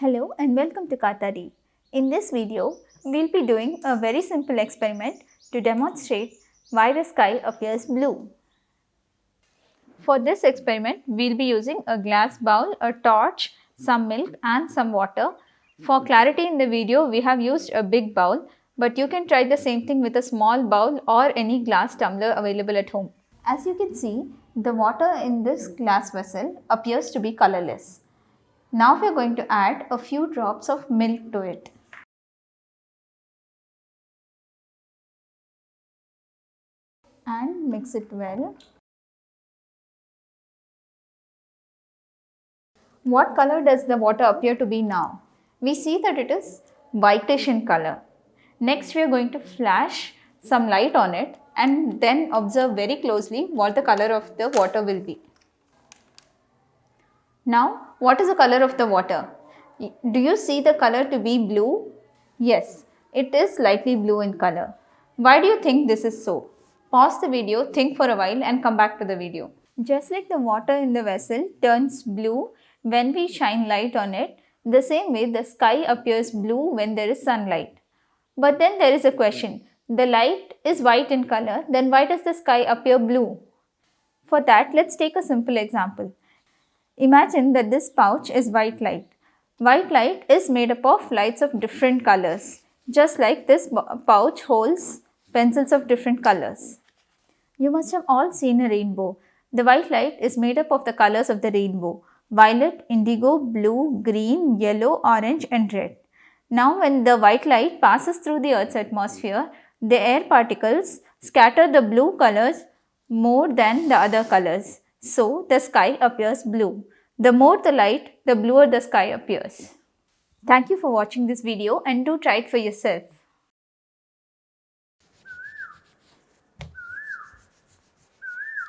Hello and welcome to Kaathadi. In this video, we'll be doing a very simple experiment to demonstrate why the sky appears blue. For this experiment, we'll be using a glass bowl, a torch, some milk and some water. For clarity in the video, we have used a big bowl, but you can try the same thing with a small bowl or any glass tumbler available at home. As you can see, the water in this glass vessel appears to be colorless. Now we are going to add a few drops of milk to it. And mix it well. What color does the water appear to be now? We see that it is whitish in color. Next we are going to flash some light on it and then observe very closely what the color of the water will be. Now, what is the color of the water? Do you see the color to be blue? Yes, it is slightly blue in color. Why do you think this is so? Pause the video, think for a while and come back to the video. Just like the water in the vessel turns blue when we shine light on it, the same way the sky appears blue when there is sunlight. But then there is a question. The light is white in color, then why does the sky appear blue? For that, let's take a simple example. Imagine that this pouch is white light. White light is made up of lights of different colors. Just like this pouch holds pencils of different colors. You must have all seen a rainbow. The white light is made up of the colors of the rainbow: violet, indigo, blue, green, yellow, orange and red. Now when the white light passes through the Earth's atmosphere, the air particles scatter the blue colors more than the other colors. So the sky appears blue. The more the light, the bluer the sky appears. Thank you for watching this video and do try it for yourself.